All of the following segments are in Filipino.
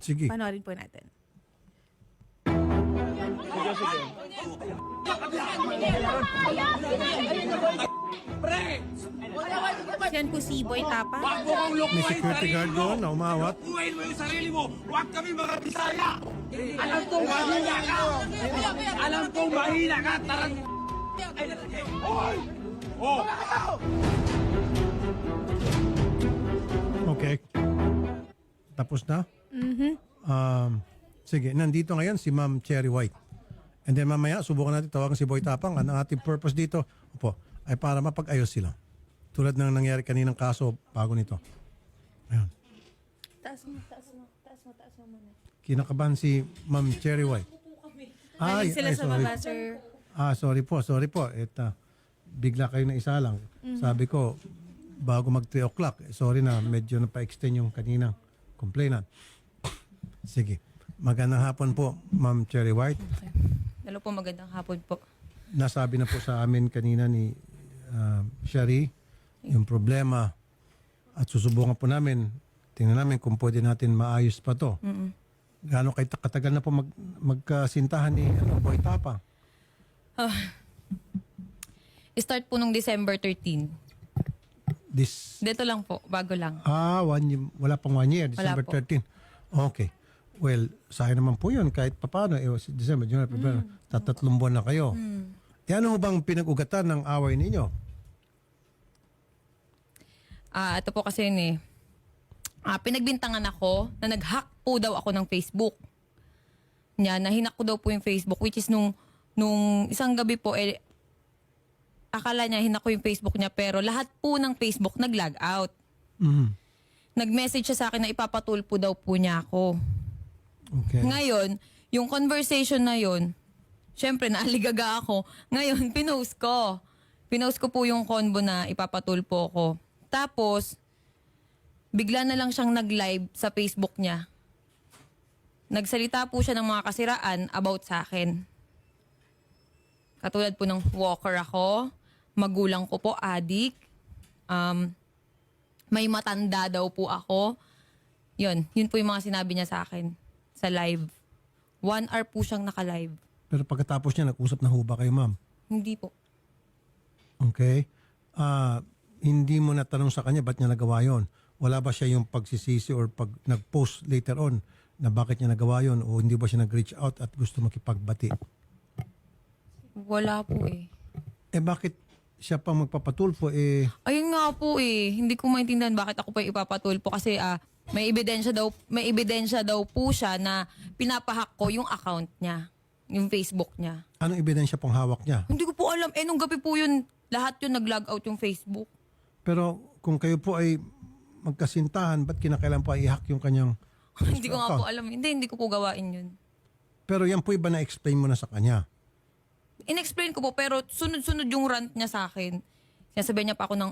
Sige. Panoorin po natin. Yan po si Boy Tapang. May security guard doon na umawat. Buhayin mo yung sarili mo! Huwag kami mga Bisaya! Alam kong mahina ka! Alam kong mahina ka! Tarang... Hoy! Oh! Okay. Tapos na? Sige, nandito ngayon si Ma'am Cherry White. And then mamaya, subukan natin tawagan si Boy Tapang. Ang ating purpose dito, ay para mapag-ayos sila. Tulad ng nangyari kaninang kaso bago nito. Ayun. Taas mo muna. Kinakabahan si Ma'am Cherry White. Ay, sila sa sorry. baba, sir. Sorry po. Bigla kayo na isa lang. Sabi ko, bago mag 3 o'clock, sorry na, medyo napa-extend yung kaninang complainant. Sige. Magandang hapon po, Ma'am Cherry White. Hello po, magandang hapon po. Nasabi na po sa amin kanina ni Sherry yung problema at susubukan po namin, tingnan namin kung pwede natin maayos pa to. Gaano kayo katagal na po magkasintahan ni Boy Tapang? Start po nung December 13. Dito lang po, bago lang. 1 year, wala pang 1 year, December Wala po. 13. Okay. Well, sayang naman po yun kahit papano. December, January, February, tatatlong buwan na kayo. Ano bang pinag-ugatan ng away ninyo? Ito po kasi yun eh. Pinagbintangan ako na nag-hack po daw ako ng Facebook. Nahinak ko daw po yung Facebook, which is nung isang gabi po, akala niya hinak ko yung Facebook niya, pero lahat po ng Facebook nag-log out. Nag-message siya sa akin na ipapatulpo daw po niya ako. Okay. Ngayon, yung conversation na yun, syempre naaligaga ako. Ngayon, pinost ko. Pinost ko po yung convo na ipapatulpo ko. Tapos, bigla na lang siyang nag-live sa Facebook niya. Nagsalita po siya ng mga kasiraan about sa akin. Katulad po ng walker ako, magulang ko po, adik, may matanda daw po ako. Yun po yung mga sinabi niya sa akin sa live. 1 hour po siyang naka-live. Pero pagkatapos niya, nag-usap na ho ba kayo, ma'am? Hindi po. Okay. Hindi mo natanong sa kanya ba't niya nagawa yon? Wala ba siya yung pagsisisi or pag nag-post later on na bakit niya nagawa yon o hindi ba siya nag-reach out at gusto makipagbati? Wala po eh. Bakit siya pang magpapatulfo Ayun nga po eh. Hindi ko maintindihan bakit ako pa ipapatulpo kasi may ebidensya daw po siya na pinapahack ko yung account niya, yung Facebook niya. anong ebidensya pong hawak niya? Hindi ko po alam. Nung gabi po yun, lahat yun nag-log out yung Facebook. Pero kung kayo po ay magkasintahan, ba't kinakailan po ay i-hack yung kanyang Hindi ko nga account? po alam. Hindi ko po gawain yun. Pero yan po iba na-explain mo na sa kanya. In-explain ko po, pero sunod-sunod yung rant niya sa akin. Sinasabihan niya pa ako ng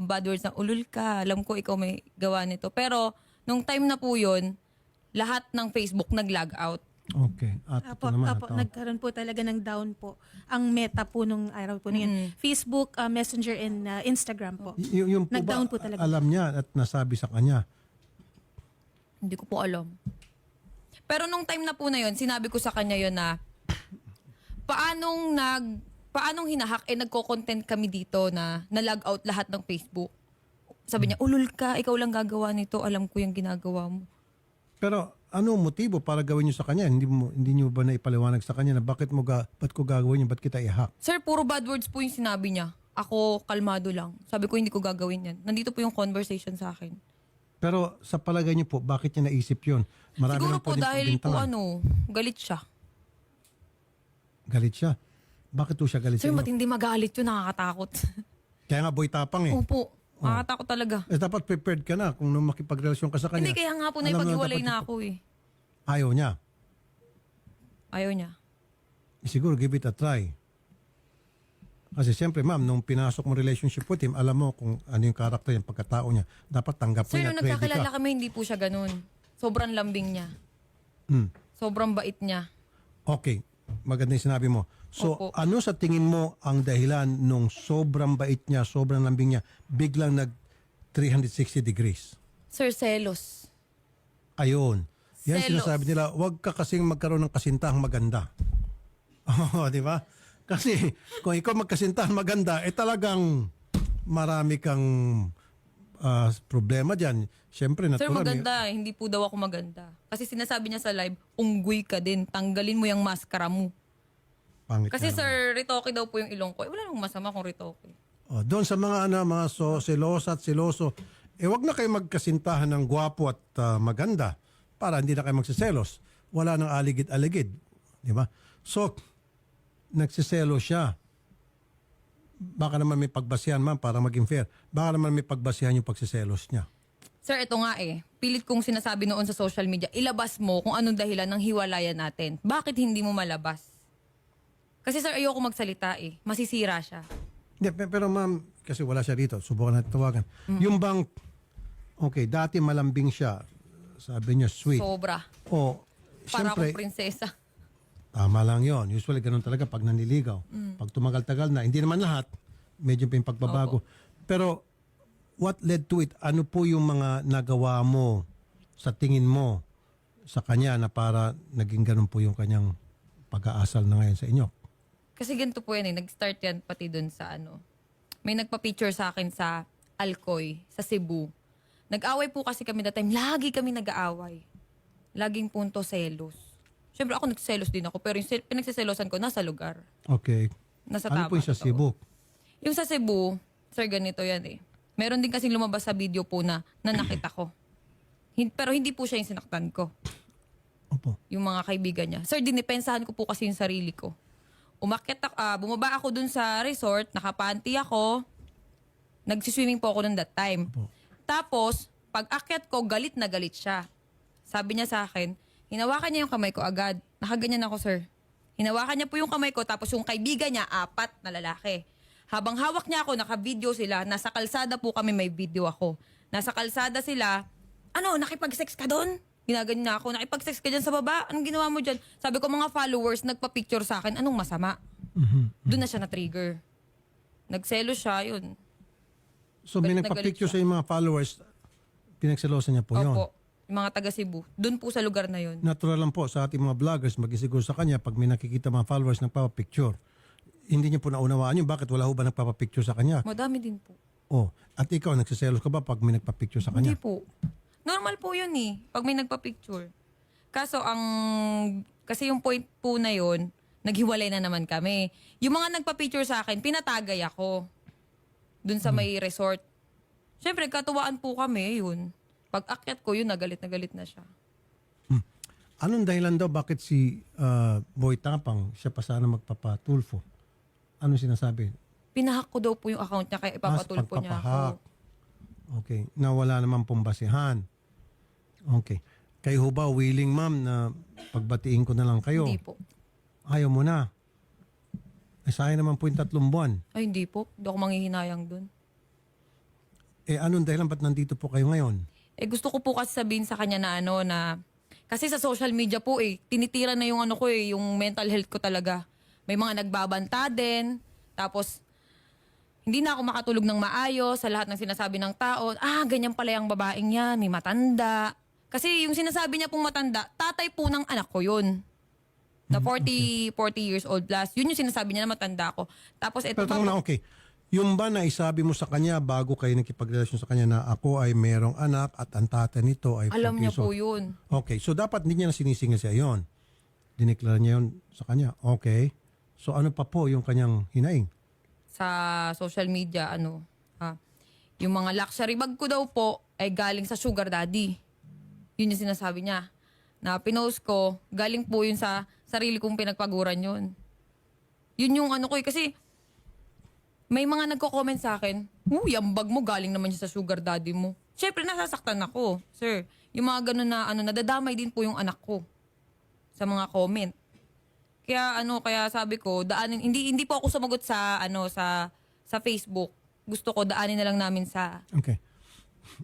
bad words na, ulul ka, alam ko ikaw may gawa nito. Pero, nung time na po yun, lahat ng Facebook nag-log out. Okay. At ito naman. Nagkaroon po talaga ng down po ang meta po nung araw po na yun. Facebook, Messenger, and Instagram po. Yung po Nag-down ba, po talaga. alam niya at nasabi sa kanya? Hindi ko po alam. Pero nung time na po na yun, sinabi ko sa kanya yun na, paanong hinahack, nagko-content kami dito na na-log out lahat ng Facebook. Sabi niya, ulul ka, ikaw lang gagawa nito, alam ko yung ginagawa mo. Pero ano ang motibo para gawin niyo sa kanya? Hindi niyo ba na ipaliwanag sa kanya na ba't ko gagawin yun? Ba't kita i-hack? Sir, puro bad words po yung sinabi niya. Ako, kalmado lang. Sabi ko, hindi ko gagawin yan. Nandito po yung conversation sa akin. Pero sa palagay niyo po, bakit niya naisip yun? Marami Siguro nang po pwedeng dahil po pagbintangan. galit siya. Galit siya? Bakit po siya galit Sir, sa inyo? matindi magalit yun, nakakatakot. Kaya nga Boy Tapang eh. Opo, nakakatakot talaga. Dapat prepared ka na kung nung makipagrelasyon ka sa kanya. Hindi, kaya nga po alam mo naipag-iwalay dapat na ako eh. Ayaw niya. Ayaw niya. Siguro give it a try. Kasi siyempre ma'am, nung pinasok mo relationship with him, alam mo kung ano yung karakter yung pagkatao niya. Dapat tanggap mo Sir, niya nung at ready nagkakilala ka. kami, hindi po siya ganun. Sobrang lambing niya. Sobrang bait niya. Okay, maganda yung sinabi mo. So, Opo. ano sa tingin mo ang dahilan nung sobrang bait niya, sobrang lambing niya, biglang nag 360 degrees? Sir, selos. Ayun. Yan Selos. sinasabi nila, huwag ka kasing magkaroon ng kasintahang maganda. Oo, di ba? Kasi kung ikaw magkasintahan maganda, talagang marami kang problema dyan. Siyempre, Sir, natural. maganda. Hindi po daw ako maganda. Kasi sinasabi niya sa live, unggoy ka din. Tanggalin mo yung maskara mo. Pangit Kasi nga naman. sir, ritoke daw po yung ilong ko. Wala namang masama kung ritoke. Doon sa mga mga selosa at seloso, wag na kayo magkasintahan ng gwapo at maganda para hindi na kayo magsiselos. Wala nang aligid-aligid. Di ba? So, nagsiselo siya. Baka naman may pagbasihan, ma'am, para maging fair. Baka naman may pagbasihan yung pagsiselos niya. Sir, ito nga pilit kong sinasabi noon sa social media, ilabas mo kung anong dahilan ng hiwalayan natin. Bakit hindi mo malabas? Kasi sir, ayoko magsalita Masisira siya. Hindi, pero ma'am, kasi wala siya rito. Subukan natin tawagan. Yung bang, okay, dati malambing siya. Sabi niya, sweet. Sobra. siyempre, Para akong prinsesa. tama lang yon. Usually, ganun talaga pag naniligaw. Pag tumagal-tagal na, hindi naman lahat, medyo pa yung pagbabago. Pero, what led to it? Ano po yung mga nagawa mo sa tingin mo sa kanya na para naging ganun po yung kanyang pag-aasal na ngayon sa inyo? Kasi ganito po yan Nag-start yan pati dun sa May nagpa-picture sa akin sa Alcoy, sa Cebu. Nag-away po kasi kami that time. Lagi kami nag-aaway. Laging punto selos. Siyempre ako nagselos din ako. Pero yung pinagsiselosan ko nasa lugar. Okay. Nasa Ano po yung sa Cebu? Yung sa Cebu, sir, ganito yan Meron din kasing lumabas sa video po na nakita ko. Pero hindi po siya yung sinaktan ko. Opo. Yung mga kaibigan niya. Sir, dinipensahan ko po kasi yung sarili ko. Bumaba ako dun sa resort, nakapanty ako, nagsiswimming po ako nun that time. Opo. Tapos, pag akyat ko, galit na galit siya. Sabi niya sa akin, hinawakan niya yung kamay ko agad. Nakaganyan ako, sir. Hinawakan niya po yung kamay ko, tapos yung kaibigan niya, 4 na lalaki. Habang hawak niya ako, naka-video sila, nasa kalsada po kami, may video ako. Nasa kalsada sila, nakipag-sex ka doon? Ginaganyan na ako, nakipag-sex ka dyan sa baba? Anong ginawa mo dyan? Sabi ko, mga followers, nagpa-picture sa akin, anong masama? Doon na siya na-trigger. Nagselo siya, yun. So, may Galit na nagpa-picture galit sa yung mga followers, pinagselosan niya po yun. Opo, yung mga taga Cebu. Doon po sa lugar na yun. Natural lang po sa ating mga vloggers, mag-isiguro sa kanya pag may nakikita mga followers nagpapapicture. Hindi niya po naunawaan yun. Bakit wala ho ba nagpapapicture sa kanya? Madami din po. At ikaw, nagsiselos ka ba pag may nagpapicture sa kanya? Hindi po. Normal po yun pag may nagpa-picture. Kaso kasi yung point po na yun, naghiwalay na naman kami. Yung mga nagpa-picture sa akin, pinatagay ako. Dun sa may resort. Siyempre, katuwaan po kami, yun. Pag akyat ko, yun, nagalit na siya. Anong dahilan daw bakit si Boy Tapang, siya pa sana magpapatulfo? Anong sinasabi? Pinahack ko daw po yung account niya, kaya ipapatulpo niya pagpapahak. ako. Okay. Na wala naman pong basihan. Okay. Kayo ho ba willing, ma'am, na pagbatiin ko na lang kayo? Hindi po. Ayaw mo na. Sayang naman po yung 3 buwan. Ay, hindi po. Hindi ako manghihinayang dun. Anong dahilan ba't nandito po kayo ngayon? Gusto ko po kasi sabihin sa kanya na kasi sa social media po tinitira na yung ko yung mental health ko talaga. May mga nagbabanta din. Tapos, hindi na ako makatulog ng maayos sa lahat ng sinasabi ng tao. Ganyan pala yung babaeng yan, may matanda. Kasi yung sinasabi niya pong matanda, tatay po ng anak ko yun. Na 40 years old plus. Yun yung sinasabi niya na matanda ako. Tapos ito Pero tanong na, okay. Yung ba na isabi mo sa kanya bago kayo nakipagrelasyon sa kanya na ako ay merong anak at ang tatay nito ay 40 alam niya years old? po yun. Okay. So, dapat hindi niya na sinisingil siya yon. Dineklara niya yun sa kanya. Okay. So, ano pa po yung kanyang hinaing? Sa social media, yung mga luxury bag ko daw po ay galing sa sugar daddy. Yun yung sinasabi niya. Na pinost ko, galing po yun sa sarili kong pinagpaguran yun. Yun yung ko kasi may mga nagko-comment sa akin, yung bag mo galing naman siya sa sugar daddy mo. Siyempre, nasasaktan ako, sir. Yung mga ganun na, nadadamay din po yung anak ko sa mga comment. Kaya sabi ko, hindi po ako sumagot sa Facebook. Gusto ko daanin na lang namin sa Okay.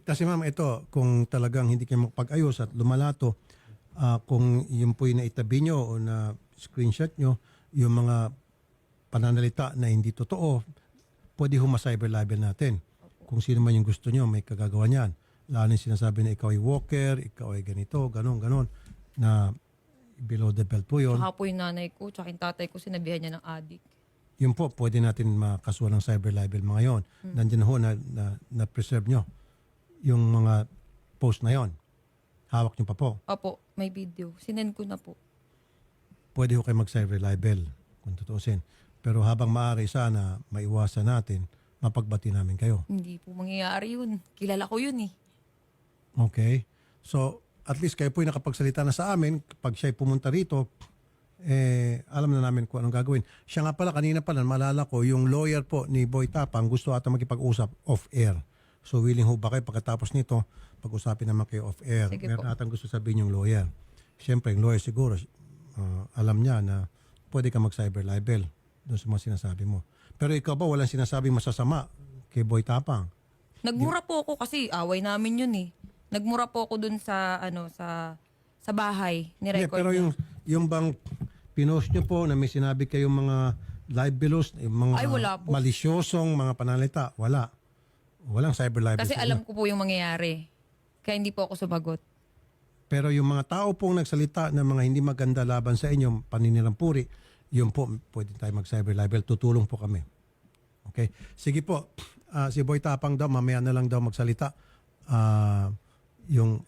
Kasi ma'am, ito, kung talagang hindi kayo makapag-ayos at lumalato, kung yun po yung naitabi nyo o na screenshot nyo, yung mga pananalita na hindi totoo, pwede cyber libel natin. Kung sino man yung gusto nyo, may kagagawa niyan. Lalo yung sinasabi na ikaw ay walker, ikaw ay ganito, ganon. na below the belt po yun. Saka po yung nanay ko, tsaka yung tatay ko, sinabihan niya ng adik. Yun po, pwede natin makasuhan ng cyber libel mga yon. Nandiyan ho na preserve nyo yung mga post na yon. Hawak nyo pa po. Opo, may video. Sinend ko na po. Pwede ho kayo mag-cyber libel kung tutuusin. Pero habang maaari sana maiwasan natin, mapagbati namin kayo. Hindi po mangyayari yun. Kilala ko yun eh. Okay? So, at least kayo po yung nakapagsalita na sa amin. Pag siya'y pumunta rito, alam na namin kung anong gagawin. Siya nga pala, kanina pala, malala ko, yung lawyer po ni Boy Tapang gusto ata makipag-usap off-air. So, willing ho ba kayo pagkatapos nito, pag-usapin naman kayo off-air. Sige Meron po. atang gusto sabihin yung lawyer. Siyempre, yung lawyer siguro, alam niya na pwede ka mag-cyber libel doon sa mga sinasabi mo. Pero ikaw ba, walang sinasabing masasama kay Boy Tapang? Nagmura po ako kasi away namin yun eh. Nagmura po ako dun sa sa bahay ni Hindi, record. pero yung bang pinost nyo po na may sinabi kayong mga libelous, yung mga Ay, wala po. malisyosong mga panalita, wala. Walang cyber libel. Kasi sa alam inyo. ko po yung mangyayari. Kaya hindi po ako sumagot. Pero yung mga tao pong nagsalita ng mga hindi maganda laban sa inyo, paninirang puri, yun po, pwede tayo mag-cyber libel. Tutulong po kami. Okay? Sige po. Si Boy Tapang daw, mamaya na lang daw magsalita. Yung,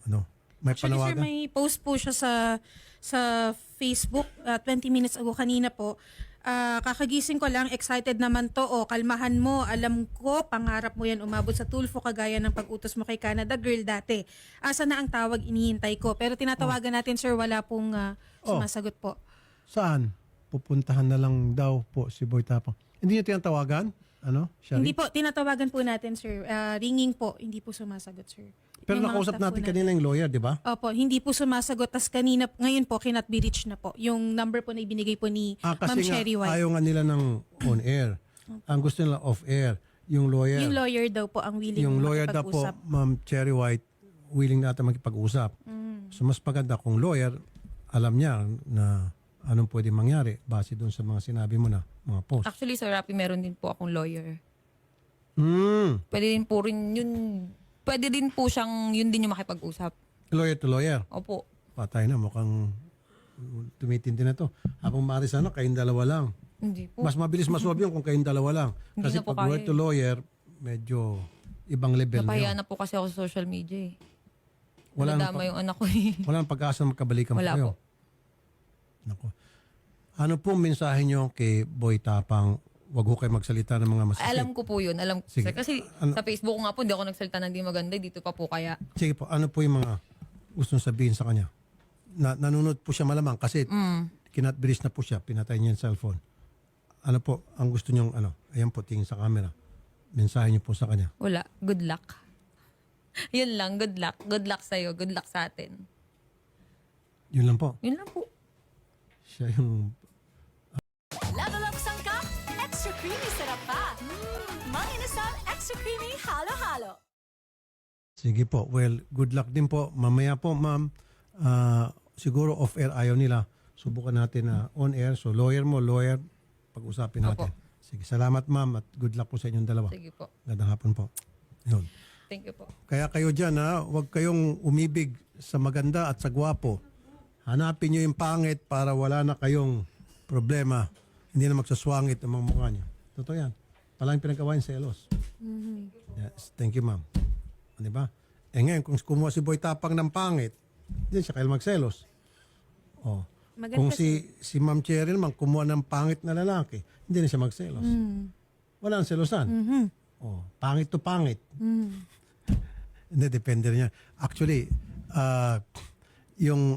may Actually, sir, panawagan? may post po siya sa Facebook 20 minutes ago kanina po. Kakagising ko lang, excited naman to. O, kalmahan mo. Alam ko, pangarap mo yan umabot sa Tulfo kagaya ng pag-utos mo kay Canada Girl dati. Asa na ang tawag, inihintay ko. Pero tinatawagan natin, sir, wala pong sumasagot po. Saan? Pupuntahan na lang daw po si Boy Tapang. Hindi niyo tinatawagan? Shari? Hindi po, tinatawagan po natin, sir. Ringing po, hindi po sumasagot, sir. Pero Yung mga nakausap staff po natin kanina yung lawyer, di ba? Opo, hindi po sumasagot. Tas kanina, ngayon po, cannot be reached na po. Yung number po na ibinigay po ni Ma'am Kasi nga, Cherry White. ayaw nga nila ng on-air. Ang gusto nila off-air. Yung lawyer. Yung lawyer daw po ang willing Yung lawyer daw po, makipag-usap. Ma'am Cherry White, willing na ata makipag-usap. So mas maganda kung lawyer, alam niya na anong pwede mangyari base doon sa mga sinabi mo na mga post. Actually, Sir Rapi, meron din po akong lawyer. Mm. Pwede din po siyang yun din yung makipag-usap. Lawyer to lawyer. Opo. Patay na, mukhang tumitindi na to. Habang maaari sana, kayong dalawa lang. Hindi po. Mas mabilis masolve yun kung kayong dalawa lang. Hindi Kasi na po pag lawyer kaya to lawyer, medyo ibang level na Napahiya yun. na po kasi ako sa social media eh. Wala nang Nadama yung anak ko eh. Walang pag-asa na magkabalikan Wala pa kayo. po. Naku. Ano pong mensahe nyo kay Boy Tapang? Wag ho kayo magsalita ng mga masakit. Alam ko po yun. Alam ko. Sige. Sir, kasi Ano- sa Facebook ko nga po, hindi ako nagsalita ng di maganda. Dito pa po kaya. Sige po, ano po yung mga gustong sabihin sa kanya? Nanunod po siya malamang kasi kinatbiris na po siya, pinatay niya yung cellphone. Ano po, ang gusto niyong ayan po, tingin sa camera. Mensahe niyo po sa kanya. Wala. Good luck. Yun lang. Good luck. Good luck sa'yo. Good luck sa atin. Yun lang po. Yun lang po. Siya yung Level up sangkap, extra creamy sarap pa. Manginasang extra creamy halo-halo. Sige po. Well, good luck din po. Mamaya po, ma'am, siguro off-air ayaw nila. Subukan natin na on-air. So, lawyer mo, lawyer, pag-usapin natin. Opo. Sige, salamat ma'am at good luck po sa inyong dalawa. Sige po. Gandang hapon po. Yun. Thank you po. Kaya kayo dyan, huwag kayong umibig sa maganda at sa gwapo. Hanapin nyo yung pangit para wala na kayong problema. Hindi na magsaswangit ang mga mukha nyo. Totoo yan. Palang pinagawa yung selos. Yes, thank you, ma'am. Di ba? Ngayon, kung kumuha si Boy Tapang ng pangit, hindi siya kailan magselos. Oh. Maganda Kung si Ma'am Cherry naman kumuha ng pangit na lalaki, hindi na siya magselos. Wala nang selosan. Oh, pangit to pangit. Hindi, depende rin yan. Actually, yung